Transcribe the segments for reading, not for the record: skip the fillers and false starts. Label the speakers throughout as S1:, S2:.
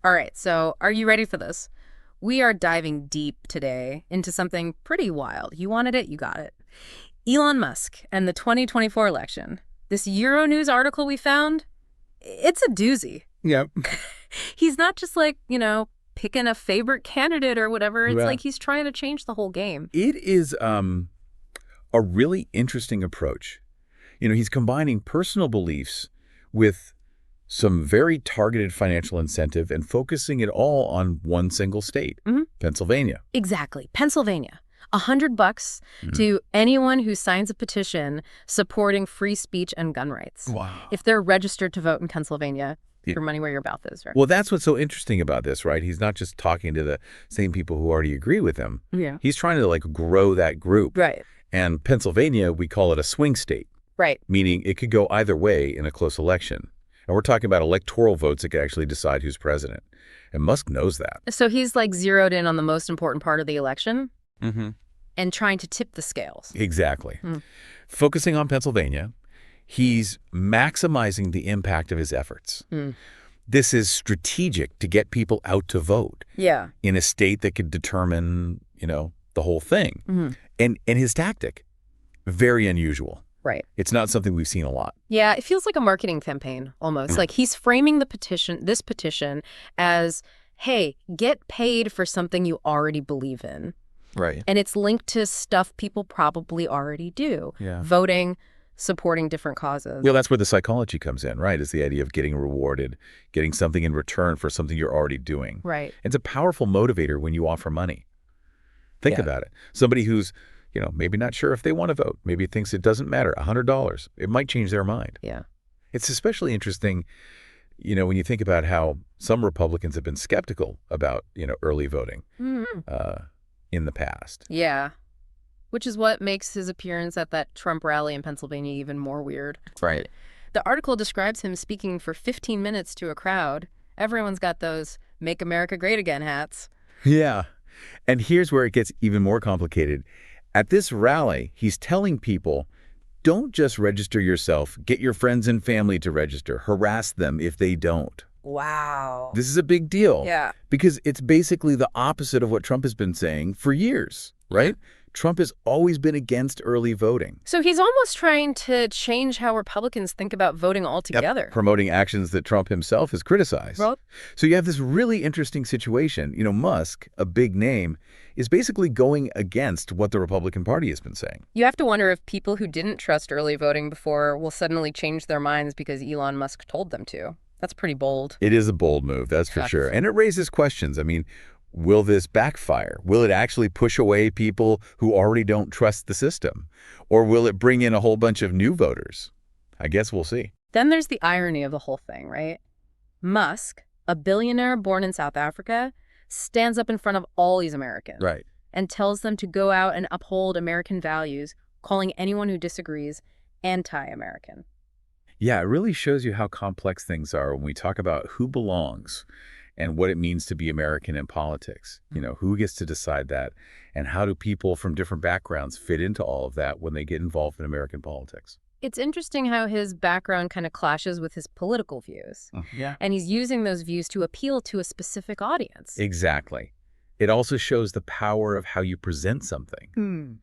S1: All right, so are you ready for this? We are diving deep today into something pretty wild. You wanted it, you got it. Elon Musk and the 2024 election. This Euronews article we found, it's a doozy.
S2: Yep.
S1: He's not just picking a favorite candidate or whatever. It's
S2: Well,
S1: like he's trying to change the whole game.
S2: it is a really interesting approach. He's combining personal beliefs with some very targeted financial incentive and focusing it all on one single state, Pennsylvania.
S1: Exactly. Pennsylvania. $100 to anyone who signs a petition supporting free speech and gun rights.
S2: Wow.
S1: If they're registered to vote in Pennsylvania,
S2: Yeah.
S1: your money where your mouth is, right?
S2: Well, that's what's so interesting about this, right? He's not just talking to the same people who already agree with him.
S1: Yeah.
S2: He's trying to grow that group.
S1: Right.
S2: And Pennsylvania, we call it a swing state,
S1: Right.
S2: meaning it could go either way in a close election. And we're talking about electoral votes that could actually decide who's president. And Musk knows that.
S1: So he's zeroed in on the most important part of the election and trying to tip the scales.
S2: Exactly. Focusing on Pennsylvania, he's maximizing the impact of his efforts. This is strategic to get people out to vote
S1: Yeah.
S2: in a state that could determine, the whole thing. And his tactic, very unusual.
S1: Right.
S2: It's not something we've seen a lot.
S1: Yeah, it feels like a marketing campaign almost. Like he's framing this petition as, hey, get paid for something you already believe in.
S2: Right.
S1: And it's linked to stuff people probably already do.
S2: Yeah.
S1: Voting, supporting different causes.
S2: Well, that's where the psychology comes in, right? Is the idea of getting rewarded, getting something in return for something you're already doing.
S1: Right.
S2: It's a powerful motivator when you offer money. Think
S3: Yeah.
S2: about it. Somebody who's, maybe not sure if they want to vote, maybe thinks it doesn't matter, $100, it might change their mind.
S1: Yeah.
S2: It's especially interesting, when you think about how some Republicans have been skeptical about, early voting in the past.
S1: Yeah. Which is what makes his appearance at that Trump rally in Pennsylvania even more weird.
S3: Right.
S1: The article describes him speaking for 15 minutes to a crowd. Everyone's got those Make America Great Again hats.
S2: Yeah. And here's where it gets even more complicated. At this rally, he's telling people, don't just register yourself, get your friends and family to register, harass them if they don't.
S1: Wow.
S2: This is a big deal.
S1: Yeah.
S2: Because it's basically the opposite of what Trump has been saying for years, right? Trump has always been against early voting.
S1: So he's almost trying to change how Republicans think about voting altogether.
S2: Promoting actions that Trump himself has criticized.
S1: Well,
S2: So you have this really interesting situation. Musk, a big name, is basically going against what the Republican Party has been saying.
S1: you have to wonder if people who didn't trust early voting before will suddenly change their minds because Elon Musk told them to. That's pretty bold.
S2: It is a bold move, that's for
S1: Yes.
S2: sure. And it raises questions. I mean, will this backfire? Will it actually push away people who already don't trust the system? Or will it bring in a whole bunch of new voters? I guess we'll see.
S1: Then there's the irony of the whole thing, right? Musk, a billionaire born in South Africa, stands up in front of all these Americans
S2: Right.
S1: and tells them to go out and uphold American values, calling anyone who disagrees anti-American.
S2: Yeah, it really shows you how complex things are when we talk about who belongs and what it means to be American in politics. Who gets to decide that, and how do people from different backgrounds fit into all of that when they get involved in American politics?
S1: It's interesting how his background kind of clashes with his political views.
S3: Yeah.
S1: And he's using those views to appeal to a specific audience.
S2: Exactly. It also shows the power of how you present something.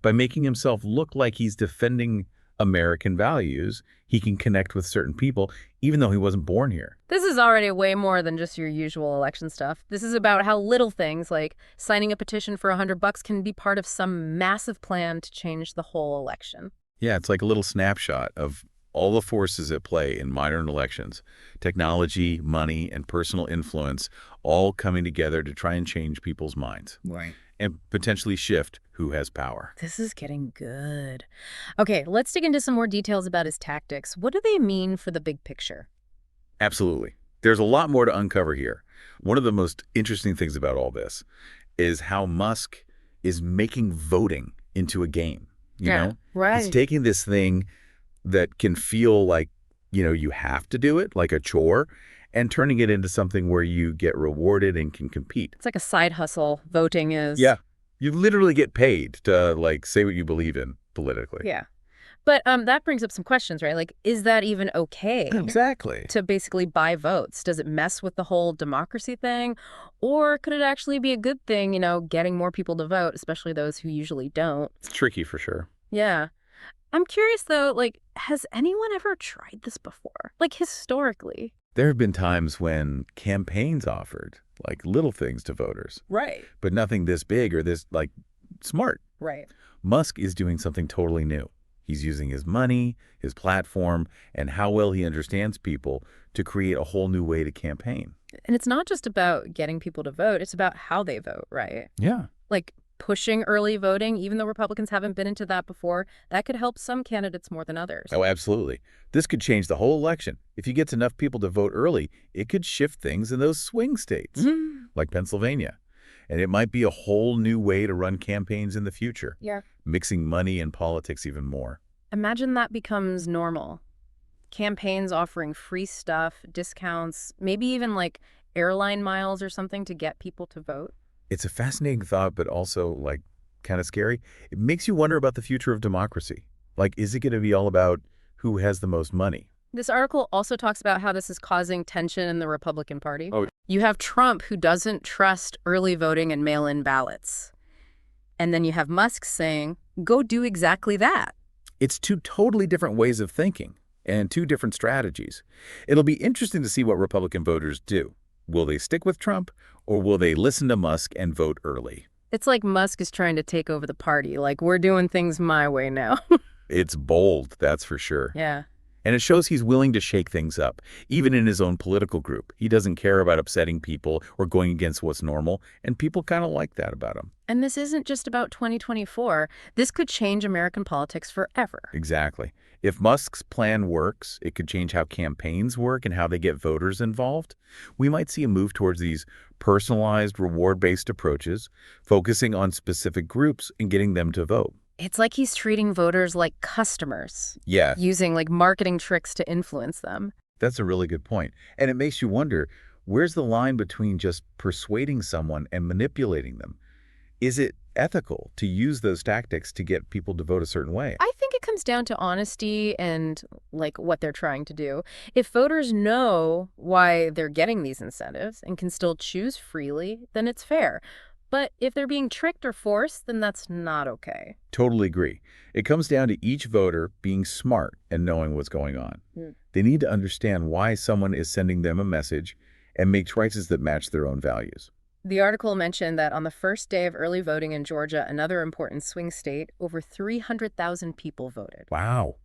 S2: By making himself look like he's defending American values, he can connect with certain people, even though he wasn't born here.
S1: This is already way more than just your usual election stuff. This is about how little things like signing a petition for $100 can be part of some massive plan to change the whole election.
S2: Yeah, it's like a little snapshot of all the forces at play in modern elections. Technology, money, and personal influence all coming together to try and change people's minds
S3: Right.
S2: and potentially shift who has power.
S1: This is getting good. Okay, let's dig into some more details about his tactics. What do they mean for the big picture?
S2: Absolutely. There's a lot more to uncover here. One of the most interesting things about all this is how Musk is making voting into a game. You know?
S1: Right.
S2: He's taking this thing that can feel like, you have to do it, like a chore, and turning it into something where you get rewarded and can compete.
S1: It's like a side hustle. Voting is.
S2: Yeah. You literally get paid to, say what you believe in politically.
S1: Yeah. But that brings up some questions, right? Like, is that even okay
S2: Exactly.
S1: to basically buy votes? Does it mess with the whole democracy thing? Or could it actually be a good thing, getting more people to vote, especially those who usually don't?
S2: It's tricky for sure.
S1: Yeah. I'm curious, though, like, has anyone ever tried this before? Like, historically?
S2: There have been times when campaigns offered, like, little things to voters,
S1: Right.
S2: but nothing this big or this, like, smart.
S1: Right.
S2: Musk is doing something totally new. He's using his money, his platform, and how well he understands people to create a whole new way to campaign.
S1: And it's not just about getting people to vote, it's about how they vote, right?
S2: Yeah.
S1: Like, pushing early voting, even though Republicans haven't been into that before, that could help some candidates more than others.
S2: Oh, absolutely. This could change the whole election. If you get enough people to vote early, it could shift things in those swing states, like Pennsylvania. And it might be a whole new way to run campaigns in the future,
S1: Yeah.
S2: mixing money and politics even more.
S1: Imagine that becomes normal. Campaigns offering free stuff, discounts, maybe even like airline miles or something to get people to vote.
S2: It's a fascinating thought, but also, like, kind of scary. It makes you wonder about the future of democracy. Like, is it going to be all about who has the most money?
S1: This article also talks about how this is causing tension in the Republican Party.
S2: Oh.
S1: You have Trump, who doesn't trust early voting and mail-in ballots. And then you have Musk saying, go do exactly that.
S2: It's two totally different ways of thinking and two different strategies. It'll be interesting to see what Republican voters do. Will they stick with Trump, or will they listen to Musk and vote early?
S1: It's like Musk is trying to take over the party. Like, we're doing things my way now.
S2: It's bold, that's for sure.
S1: Yeah.
S2: And it shows he's willing to shake things up, even in his own political group. He doesn't care about upsetting people or going against what's normal, and people kind of like that about him.
S1: And this isn't just about 2024. This could change American politics forever.
S2: Exactly. If Musk's plan works, it could change how campaigns work and how they get voters involved. We might see a move towards these personalized, reward-based approaches, focusing on specific groups and getting them to vote.
S1: It's like he's treating voters like customers.
S2: Yeah,
S1: Using like marketing tricks to influence them.
S2: that's a really good point. And it makes you wonder, where's the line between just persuading someone and manipulating them? Is it ethical to use those tactics to get people to vote a certain way?
S1: I think it comes down to honesty and like what they're trying to do. If voters know why they're getting these incentives and can still choose freely, then it's fair. But if they're being tricked or forced, then that's not okay.
S2: Totally agree. It comes down to each voter being smart and knowing what's going on. They need to understand why someone is sending them a message and make choices that match their own values.
S1: The article mentioned that on the first day of early voting in Georgia, another important swing state, over 300,000 people voted.
S2: Wow.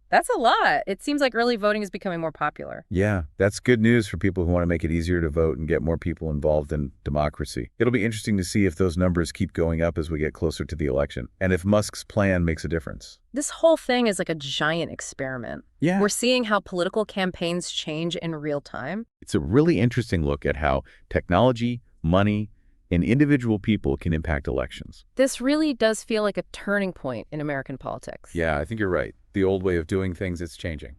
S1: That's a lot. It seems like early voting is becoming more popular.
S2: Yeah, that's good news for people who want to make it easier to vote and get more people involved in democracy. It'll be interesting to see if those numbers keep going up as we get closer to the election, and if Musk's plan makes a difference.
S1: This whole thing is like a giant experiment.
S2: Yeah.
S1: We're seeing how political campaigns change in real time.
S2: It's a really interesting look at how technology, money, and individual people can impact elections.
S1: This really does feel like a turning point in American politics.
S2: Yeah, I think you're right. The old way of doing things is changing,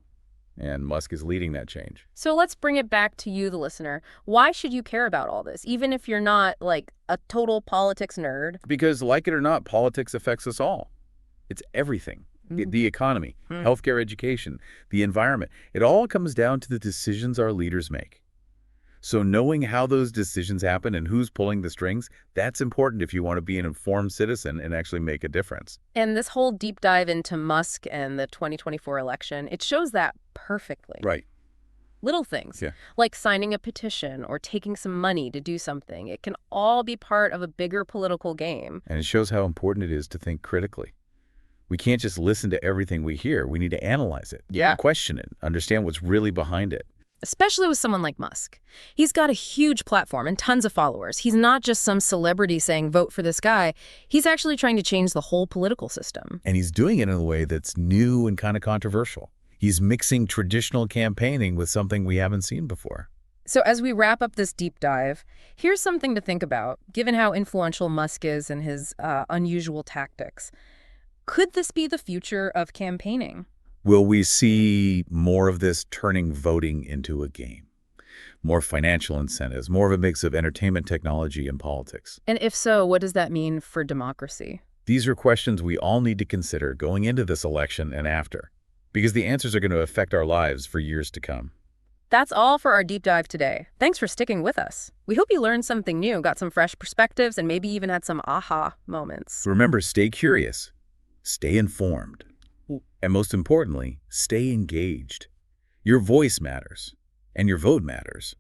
S2: and Musk is leading that change.
S1: So let's bring it back to you, the listener. Why should you care about all this, even if you're not like a total politics nerd?
S2: Because, like it or not, politics affects us all. It's everything. The economy, healthcare, education, the environment. It all comes down to the decisions our leaders make. So knowing how those decisions happen and who's pulling the strings, that's important if you want to be an informed citizen and actually make a difference.
S1: And this whole deep dive into Musk and the 2024 election, it shows that perfectly.
S2: Right.
S1: Little things,
S2: Yeah.
S1: like signing a petition or taking some money to do something. It can all be part of a bigger political game.
S2: And it shows how important it is to think critically. We can't just listen to everything we hear. We need to analyze it, question it, understand what's really behind it.
S1: Especially with someone like Musk. He's got a huge platform and tons of followers. He's not just some celebrity saying, vote for this guy. He's actually trying to change the whole political system.
S2: And he's doing it in a way that's new and kind of controversial. He's mixing traditional campaigning with something we haven't seen before.
S1: So as we wrap up this deep dive, here's something to think about, given how influential Musk is and his unusual tactics. Could this be the future of campaigning?
S2: Will we see more of this turning voting into a game? More financial incentives, more of a mix of entertainment technology and politics?
S1: And if so, what does that mean for democracy?
S2: These are questions we all need to consider going into this election and after, because the answers are going to affect our lives for years to come.
S1: That's all for our deep dive today. Thanks for sticking with us. We hope you learned something new, got some fresh perspectives, and maybe even had some aha moments.
S2: Remember, stay curious, stay informed, and most importantly, stay engaged. Your voice matters, and your vote matters.